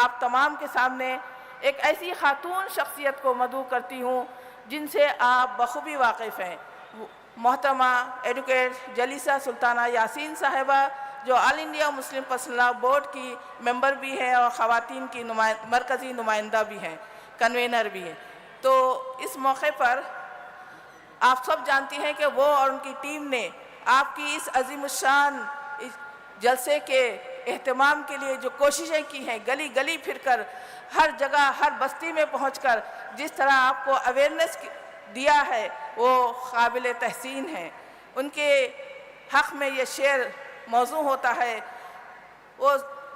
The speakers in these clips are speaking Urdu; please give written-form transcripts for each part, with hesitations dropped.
آپ تمام کے سامنے ایک ایسی خاتون شخصیت کو مدعو کرتی ہوں جن سے آپ بخوبی واقف ہیں، محترمہ ایڈوکیٹ جلیسہ سلطانہ یاسین صاحبہ، جو All India Muslim Personal Law Board کی ممبر بھی ہیں اور خواتین کی مرکزی نمائندہ بھی ہیں، کنوینر بھی ہیں۔ تو اس موقع پر آپ سب جانتی ہیں کہ وہ اور ان کی ٹیم نے آپ کی اس عظیم الشان جلسے کے اہتمام کے لیے جو کوششیں کی ہیں، گلی گلی پھر کر، ہر جگہ ہر بستی میں پہنچ کر جس طرح آپ کو اویئرنیس دیا ہے، وہ قابل تحسین ہے۔ ان کے حق میں یہ شعر موزوں ہوتا ہے،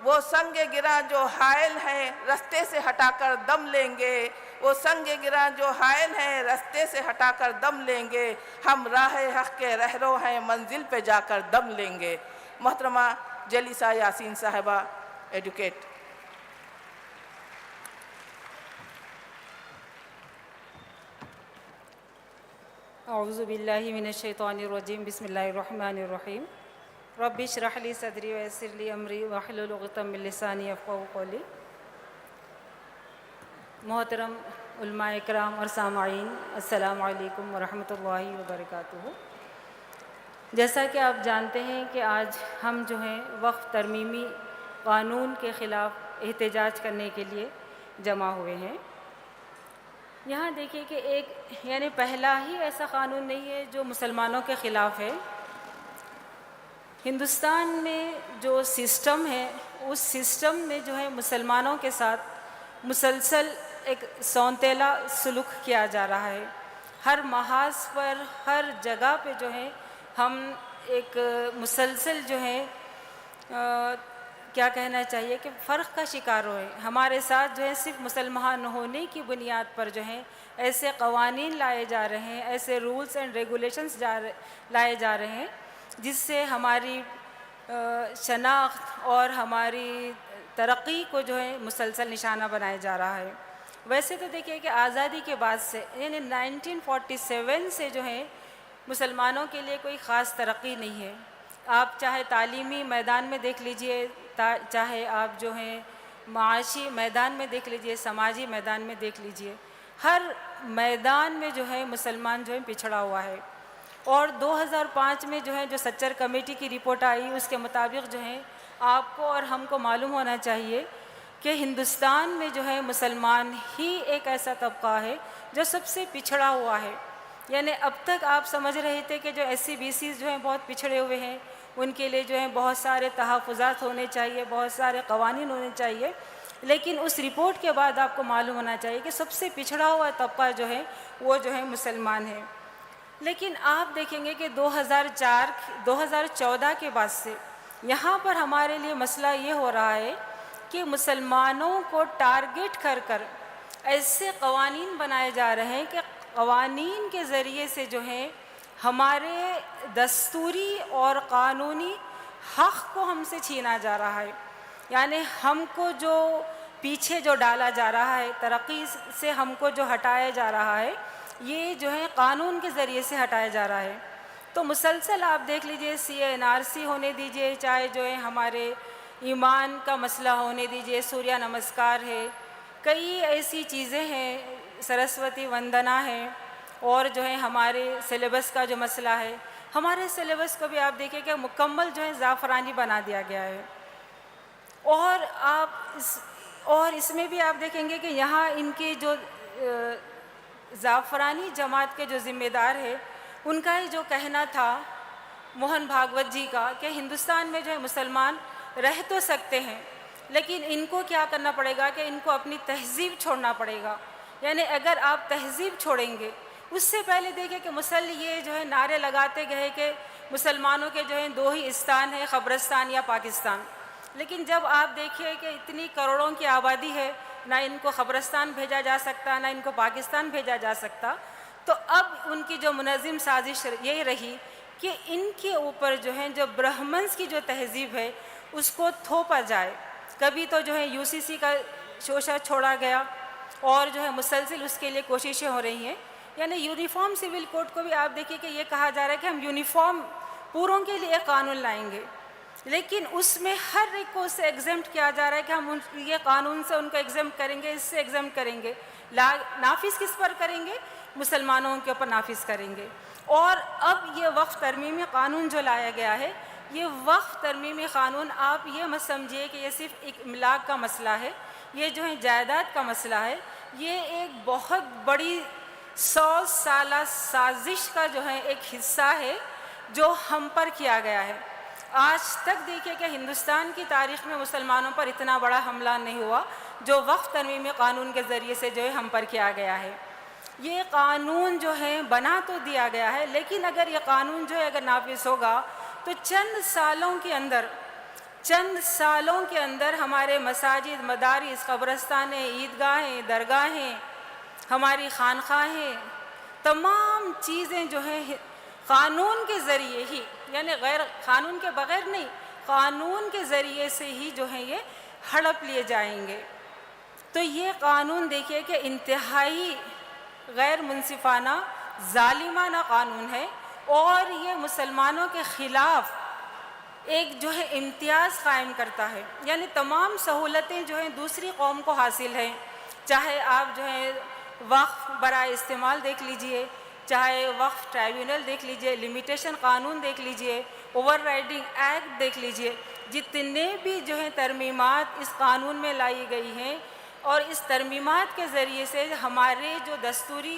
وہ سنگ گراں جو حائل ہیں رستے سے ہٹا کر دم لیں گے، وہ سنگ گراں جو حائل ہیں رستے سے ہٹا کر دم لیں گے، ہم راہ حق کے رہرو ہیں منزل پہ جا کر دم لیں گے۔ محترمہ جلیسہ یاسین صاحبہ ایڈوکیٹ۔ اعوذ باللہ من الشیطان الرجیم، بسم اللہ الرحمن الرحیم۔ رب اشرح لی صدری ویسر لی امری واحلل عقدۃ من لسانی یفقہوا قولی۔ محترم علماء اکرام اور سامعین، السلام علیکم ورحمۃ اللہ وبرکاتہ۔ جیسا کہ آپ جانتے ہیں کہ آج ہم جو ہیں وقف ترمیمی قانون کے خلاف احتجاج کرنے کے لیے جمع ہوئے ہیں۔ یہاں دیکھیے کہ یعنی پہلا ہی ایسا قانون نہیں ہے جو مسلمانوں کے خلاف ہے۔ ہندوستان میں جو سسٹم ہے، اس سسٹم میں جو ہے مسلمانوں کے ساتھ مسلسل ایک سونتیلا سلوک کیا جا رہا ہے۔ ہر محاذ پر، ہر جگہ پہ جو ہے ہم ایک مسلسل جو ہے کیا کہنا چاہیے کہ فرق کا شکار ہوئے۔ ہمارے ساتھ جو ہے صرف مسلمان ہونے کی بنیاد پر جو ہے ایسے قوانین لائے جا رہے ہیں، ایسے رولز اینڈ ریگولیشنز لائے جا رہے ہیں جس سے ہماری شناخت اور ہماری ترقی کو جو ہے مسلسل نشانہ بنایا جا رہا ہے۔ ویسے تو دیکھیے کہ آزادی کے بعد سے یعنی 1947 سے جو ہے مسلمانوں کے لیے کوئی خاص ترقی نہیں ہے۔ آپ چاہے تعلیمی میدان میں دیکھ لیجئے، چاہے آپ جو ہیں معاشی میدان میں دیکھ لیجئے، سماجی میدان میں دیکھ لیجئے، ہر میدان میں جو ہے مسلمان جو ہے پچھڑا ہوا ہے۔ اور 2005 میں جو ہے جو سچر کمیٹی کی رپورٹ آئی، اس کے مطابق جو ہے آپ کو اور ہم کو معلوم ہونا چاہیے کہ ہندوستان میں جو ہے مسلمان ہی ایک ایسا طبقہ ہے جو سب سے پچھڑا ہوا ہے۔ یعنی اب تک آپ سمجھ رہے تھے کہ جو ایس سی بی سیز جو ہیں بہت پچھڑے ہوئے ہیں، ان کے لیے جو ہے بہت سارے تحفظات ہونے چاہیے، بہت سارے قوانین ہونے چاہیے، لیکن اس رپورٹ کے بعد آپ کو معلوم ہونا چاہیے کہ سب سے پچھڑا ہوا طبقہ جو ہے وہ جو ہے مسلمان ہے۔ لیکن آپ دیکھیں گے کہ 2014 کے بعد سے یہاں پر ہمارے لیے مسئلہ یہ ہو رہا ہے کہ مسلمانوں کو ٹارگٹ کر کر ایسے قوانین بنائے جا رہے ہیں کہ قوانین کے ذریعے سے جو ہے ہمارے دستوری اور قانونی حق کو ہم سے چھینا جا رہا ہے۔ یعنی ہم کو جو پیچھے جو ڈالا جا رہا ہے، ترقی سے ہم کو جو ہٹایا جا رہا ہے، یہ جو ہے قانون کے ذریعے سے ہٹایا جا رہا ہے۔ تو مسلسل آپ دیکھ لیجئے CNRC ہونے دیجئے، چاہے جو ہے ہمارے ایمان کا مسئلہ ہونے دیجئے، سوریہ نمسکار ہے، کئی ایسی چیزیں ہیں، سرسوتی وندنا ہے، اور جو ہے ہمارے سلیبس کا جو مسئلہ ہے، ہمارے سلیبس کو بھی آپ دیکھیں کہ مکمل جو ہے زعفرانی بنا دیا گیا ہے۔ اور اس میں بھی آپ دیکھیں گے کہ یہاں ان کی جو زعفرانی جماعت کے جو ذمہ دار ہے، ان کا ہی جو کہنا تھا موہن بھاگوت جی کا کہ ہندوستان میں جو ہے مسلمان رہ تو سکتے ہیں، لیکن ان کو کیا کرنا پڑے گا کہ ان کو اپنی تہذیب چھوڑنا پڑے گا۔ یعنی اگر آپ تہذیب چھوڑیں گے، اس سے پہلے دیکھیں کہ یہ جو ہے نعرے لگاتے گئے کہ مسلمانوں کے جو ہیں دو ہی استان ہے، قبرستان یا پاکستان۔ لیکن جب آپ دیکھیے کہ اتنی کروڑوں کی آبادی ہے، نہ ان کو قبرستان بھیجا جا سکتا، نہ ان کو پاکستان بھیجا جا سکتا، تو اب ان کی جو منظم سازش یہ رہی کہ ان کے اوپر جو ہے جو برہمنز کی جو تہذیب ہے اس کو تھوپا جائے۔ کبھی تو جو ہے UCC کا شوشہ چھوڑا گیا، اور جو ہے مسلسل اس کے لیے کوششیں ہو رہی ہیں۔ یعنی یونیفارم سول کوڈ کو بھی آپ دیکھیے کہ یہ کہا جا رہا ہے کہ ہم یونیفارم پوروں کے لیے ایک قانون لائیں گے، لیکن اس میں ہر ایک کو اس سے ایگزمپٹ کیا جا رہا ہے کہ ہم یہ قانون سے ان کو ایگزمپٹ کریں گے، اس سے ایگزمپٹ کریں گے. نافذ کس پر کریں گے؟ مسلمانوں کے اوپر نافذ کریں گے. اور اب یہ وقف ترمیمی قانون جو لایا گیا ہے، یہ وقف ترمیمی قانون آپ یہ مت سمجھیے کہ یہ صرف ایک املاک کا مسئلہ ہے، یہ جو ہے جائیداد کا مسئلہ ہے. یہ ایک بہت بڑی 100 سالہ سازش کا جو ہے ایک حصہ ہے جو ہم پر کیا گیا ہے. آج تک دیکھیے کہ ہندوستان کی تاریخ میں مسلمانوں پر اتنا بڑا حملہ نہیں ہوا جو وقف ترمیمی قانون کے ذریعے سے جو ہے ہم پر کیا گیا ہے. یہ قانون جو ہے بنا تو دیا گیا ہے، لیکن اگر یہ قانون جو ہے اگر نافذ ہوگا تو چند سالوں کے اندر ہمارے مساجد، مدارس، قبرستانیں، عیدگاہیں، درگاہیں، ہماری خانقاہیں، تمام چیزیں جو ہیں قانون کے ذریعے ہی، یعنی غیر قانون کے بغیر نہیں، قانون کے ذریعے سے ہی جو ہیں یہ ہڑپ لیے جائیں گے. تو یہ قانون دیکھیے کہ انتہائی غیر منصفانہ، ظالمانہ قانون ہے، اور یہ مسلمانوں کے خلاف ایک جو ہے امتیاز قائم کرتا ہے. یعنی تمام سہولتیں جو ہیں دوسری قوم کو حاصل ہیں، چاہے آپ جو ہے وقف برائے استعمال دیکھ لیجئے، چاہے وقف ٹرائیبیونل دیکھ لیجئے، لمیٹیشن قانون دیکھ لیجئے، اوور رائڈنگ ایکٹ دیکھ لیجئے، جتنے بھی جو ہیں ترمیمات اس قانون میں لائی گئی ہیں، اور اس ترمیمات کے ذریعے سے ہمارے جو دستوری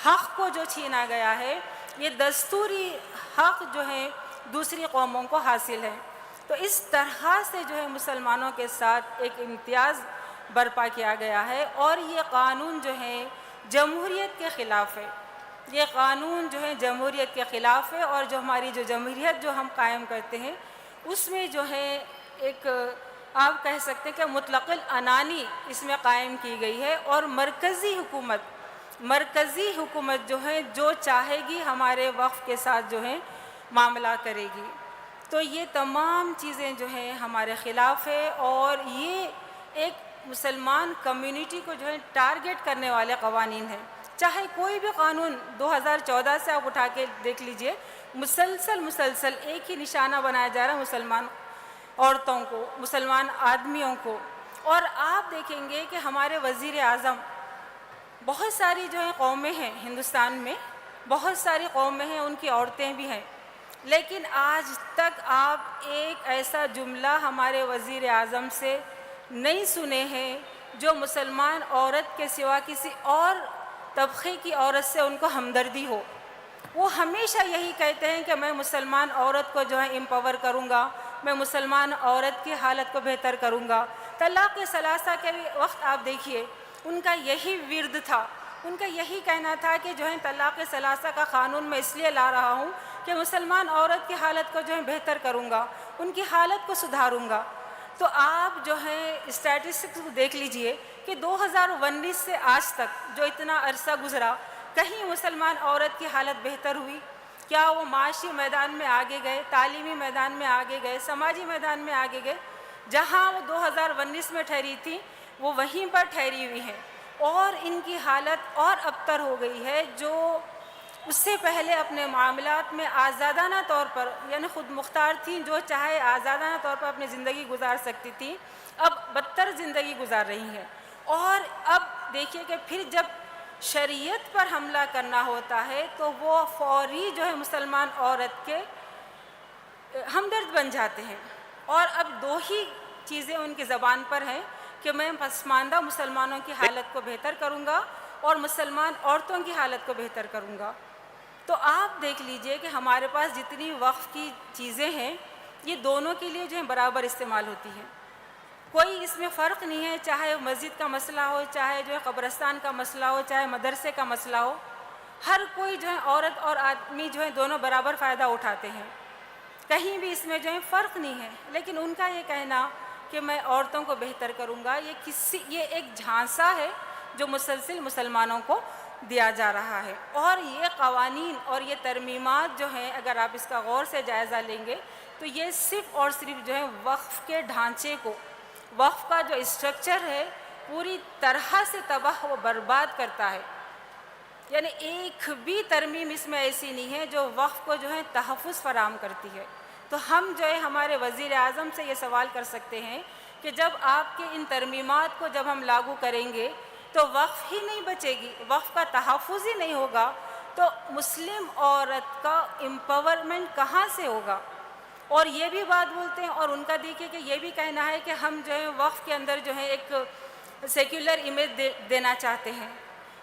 حق کو جو چھینا گیا ہے، یہ دستوری حق جو ہے دوسری قوموں کو حاصل ہے. تو اس طرح سے جو ہے مسلمانوں کے ساتھ ایک امتیاز برپا کیا گیا ہے، اور یہ قانون جو ہے جمہوریت کے خلاف ہے. یہ قانون جو ہے جمہوریت کے خلاف ہے، اور جو ہماری جو جمہوریت جو ہم قائم کرتے ہیں اس میں جو ہے ایک آپ کہہ سکتے ہیں کہ مطلق العنانی اس میں قائم کی گئی ہے. اور مرکزی حکومت جو ہے جو چاہے گی ہمارے وقف کے ساتھ جو ہے معاملہ کرے گی. تو یہ تمام چیزیں جو ہیں ہمارے خلاف ہے، اور یہ ایک مسلمان کمیونٹی کو جو ہے ٹارگٹ کرنے والے قوانین ہیں. چاہے کوئی بھی قانون 2014 سے آپ اٹھا کے دیکھ لیجئے، مسلسل ایک ہی نشانہ بنایا جا رہا ہے مسلمان عورتوں کو، مسلمان آدمیوں کو. اور آپ دیکھیں گے کہ ہمارے وزیر اعظم، بہت ساری جو ہیں قومیں ہیں ہندوستان میں، بہت ساری قومیں ہیں، ان کی عورتیں بھی ہیں، لیکن آج تک آپ ایک ایسا جملہ ہمارے وزیر اعظم سے نہیں سنے ہیں جو مسلمان عورت کے سوا کسی اور طبقے کی عورت سے ان کو ہمدردی ہو. وہ ہمیشہ یہی کہتے ہیں کہ میں مسلمان عورت کو جو ہے امپاور کروں گا، میں مسلمان عورت کی حالت کو بہتر کروں گا. طلاق ثلاثہ کے بھی وقت آپ دیکھیے، ان کا یہی ورد تھا، ان کا یہی کہنا تھا کہ جو ہے طلاق ثلاثہ کا قانون میں اس لیے لا رہا ہوں کہ مسلمان عورت کی حالت کو جو ہے بہتر کروں گا، ان کی حالت کو سدھاروں گا. تو آپ جو ہے اسٹیٹسٹکس کو دیکھ لیجئے کہ 2019 سے آج تک جو اتنا عرصہ گزرا، کہیں مسلمان عورت کی حالت بہتر ہوئی؟ کیا وہ معاشی میدان میں آگے گئے، تعلیمی میدان میں آگے گئے، سماجی میدان میں آگے گئے؟ جہاں وہ 2019 میں ٹھہری تھی وہ وہیں پر ٹھہری ہوئی ہیں، اور ان کی حالت اور ابتر ہو گئی ہے. جو اس سے پہلے اپنے معاملات میں آزادانہ طور پر، یعنی خود مختار تھیں، جو چاہے آزادانہ طور پر اپنی زندگی گزار سکتی تھیں، اب بدتر زندگی گزار رہی ہیں. اور اب دیکھیے کہ پھر جب شریعت پر حملہ کرنا ہوتا ہے تو وہ فوری جو ہے مسلمان عورت کے ہمدرد بن جاتے ہیں. اور اب دو ہی چیزیں ان کی زبان پر ہیں کہ میں پسماندہ مسلمانوں کی حالت کو بہتر کروں گا اور مسلمان عورتوں کی حالت کو بہتر کروں گا. تو آپ دیکھ لیجئے کہ ہمارے پاس جتنی وقف کی چیزیں ہیں یہ دونوں کے لیے جو ہے برابر استعمال ہوتی ہیں. کوئی اس میں فرق نہیں ہے، چاہے مسجد کا مسئلہ ہو، چاہے جو ہے قبرستان کا مسئلہ ہو، چاہے مدرسے کا مسئلہ ہو، ہر کوئی جو ہے عورت اور آدمی جو ہے دونوں برابر فائدہ اٹھاتے ہیں. کہیں بھی اس میں جو ہے فرق نہیں ہے. لیکن ان کا یہ کہنا کہ میں عورتوں کو بہتر کروں گا، یہ ایک جھانسا ہے جو مسلسل مسلمانوں کو دیا جا رہا ہے. اور یہ قوانین اور یہ ترمیمات جو ہیں اگر آپ اس کا غور سے جائزہ لیں گے تو یہ صرف اور صرف جو ہے وقف کے ڈھانچے کو، وقف کا جو اسٹرکچر ہے پوری طرح سے تباہ و برباد کرتا ہے. یعنی ایک بھی ترمیم اس میں ایسی نہیں ہے جو وقف کو جو ہے تحفظ فراہم کرتی ہے. تو ہم جو ہے ہمارے وزیر اعظم سے یہ سوال کر سکتے ہیں کہ جب آپ کے ان ترمیمات کو جب ہم لاگو کریں گے تو وقف ہی نہیں بچے گی، وقف کا تحفظ ہی نہیں ہوگا، تو مسلم عورت کا امپاورمنٹ کہاں سے ہوگا؟ اور یہ بھی بات بولتے ہیں، اور ان کا دیکھیے کہ یہ بھی کہنا ہے کہ ہم جو ہے وقف کے اندر جو ہے ایک سیکولر امیج دینا چاہتے ہیں۔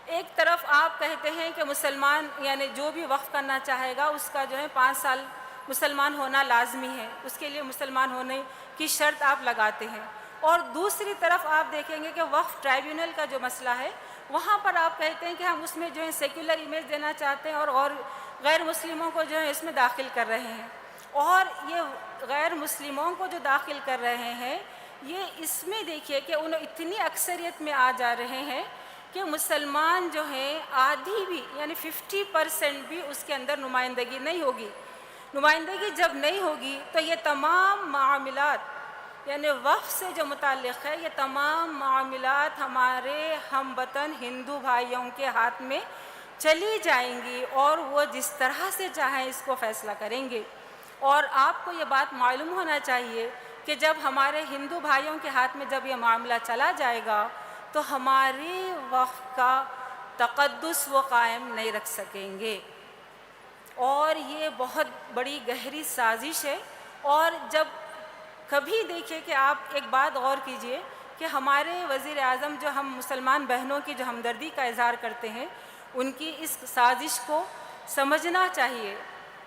ایک طرف آپ کہتے ہیں کہ مسلمان یعنی جو بھی وقف کرنا چاہے گا اس کا جو ہے 5 سال مسلمان ہونا لازمی ہے، اس کے لیے مسلمان ہونے کی شرط آپ لگاتے ہیں، اور دوسری طرف آپ دیکھیں گے کہ وقف ٹرائیبیونل کا جو مسئلہ ہے وہاں پر آپ کہتے ہیں کہ ہم اس میں جو ہے سیکولر امیج دینا چاہتے ہیں اور غیر مسلموں کو جو ہے اس میں داخل کر رہے ہیں، اور یہ غیر مسلموں کو جو داخل کر رہے ہیں یہ اس میں دیکھیے کہ انہوں اتنی اکثریت میں آ جا رہے ہیں کہ مسلمان جو ہیں آدھی بھی یعنی 50% بھی اس کے اندر نمائندگی نہیں ہوگی۔ نمائندگی جب نہیں ہوگی تو یہ تمام معاملات یعنی وقف سے جو متعلق ہے یہ تمام معاملات ہمارے ہم وطن ہندو بھائیوں کے ہاتھ میں چلی جائیں گی اور وہ جس طرح سے چاہیں اس کو فیصلہ کریں گے۔ اور آپ کو یہ بات معلوم ہونا چاہیے کہ جب ہمارے ہندو بھائیوں کے ہاتھ میں جب یہ معاملہ چلا جائے گا تو ہمارے وقف کا تقدس وہ قائم نہیں رکھ سکیں گے، اور یہ بہت بڑی گہری سازش ہے۔ اور جب کبھی دیکھیں کہ آپ ایک بات غور کیجئے کہ ہمارے وزیر اعظم جو ہم مسلمان بہنوں کی جو ہمدردی کا اظہار کرتے ہیں ان کی اس سازش کو سمجھنا چاہیے۔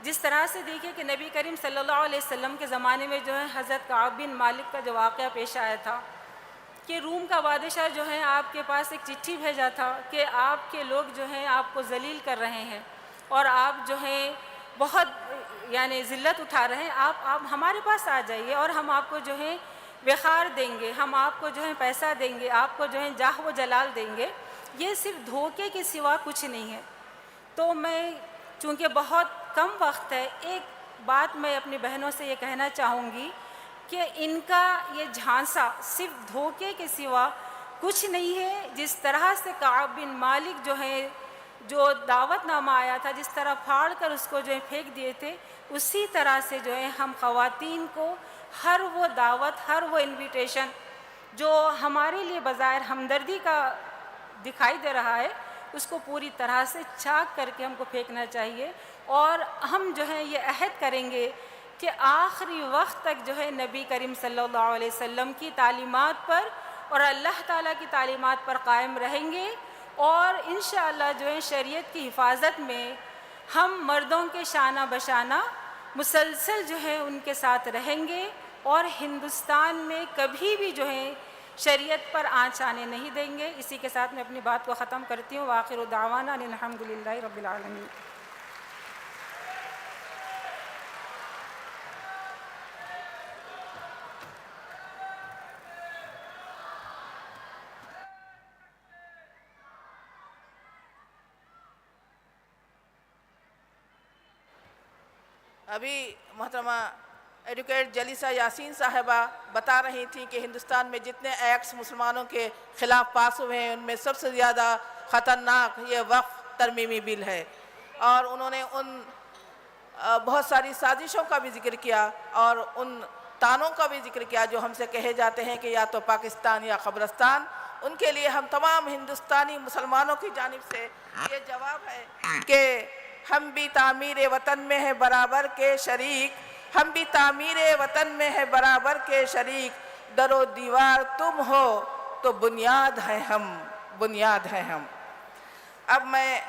جس طرح سے دیکھیے کہ نبی کریم صلی اللہ علیہ وسلم کے زمانے میں جو ہے حضرت کعب بن مالک کا جو واقعہ پیش آیا تھا کہ روم کا بادشاہ جو ہے آپ کے پاس ایک چٹھی بھیجا تھا کہ آپ کے لوگ جو ہیں آپ کو ذلیل کر رہے ہیں اور آپ جو ہیں بہت یعنی ذلت اٹھا رہے ہیں، آپ ہمارے پاس آ جائیے اور ہم آپ کو جو ہے وقار دیں گے، ہم آپ کو جو ہے پیسہ دیں گے، آپ کو جو ہے جاہ و جلال دیں گے۔ یہ صرف دھوکے کے سوا کچھ نہیں ہے۔ تو میں چونکہ بہت کم وقت ہے، ایک بات میں اپنی بہنوں سے یہ کہنا چاہوں گی کہ ان کا یہ جھانسا صرف دھوکے کے سوا کچھ نہیں ہے۔ جس طرح سے کعب بن مالک جو ہے جو دعوت نامہ آیا تھا جس طرح پھاڑ کر اس کو جو ہے پھینک دیے تھے، اسی طرح سے جو ہے ہم خواتین کو ہر وہ دعوت، ہر وہ انویٹیشن جو ہمارے لیے بظاہر ہمدردی کا دکھائی دے رہا ہے اس کو پوری طرح سے چاک کر کے ہم کو پھینکنا چاہیے، اور ہم جو ہے یہ عہد کریں گے کہ آخری وقت تک جو ہے نبی کریم صلی اللہ علیہ وسلم کی تعلیمات پر اور اللہ تعالیٰ کی تعلیمات پر قائم رہیں گے، اور انشاءاللہ جو ہے شریعت کی حفاظت میں ہم مردوں کے شانہ بشانہ مسلسل جو ہے ان کے ساتھ رہیں گے، اور ہندوستان میں کبھی بھی جو ہے شریعت پر آنچ آنے نہیں دیں گے۔ اسی کے ساتھ میں اپنی بات کو ختم کرتی ہوں۔ وآخر دعوانا ان الحمدللہ رب العالمین۔ ابھی محترمہ ایڈوکیٹ جلیسہ یاسین صاحبہ بتا رہی تھیں کہ ہندوستان میں جتنے ایکٹس مسلمانوں کے خلاف پاس ہوئے ہیں ان میں سب سے زیادہ خطرناک یہ وقف ترمیمی بل ہے، اور انہوں نے ان بہت ساری سازشوں کا بھی ذکر کیا اور ان تانوں کا بھی ذکر کیا جو ہم سے کہے جاتے ہیں کہ یا تو پاکستان یا قبرستان۔ ان کے لیے ہم تمام ہندوستانی مسلمانوں کی جانب سے یہ جواب ہے کہ ہم بھی تعمیر وطن میں ہے برابر کے شریک، ہم بھی تعمیر وطن میں ہے برابر کے شریک، در و دیوار تم ہو تو بنیاد ہے ہم، بنیاد ہے ہم۔ اب میں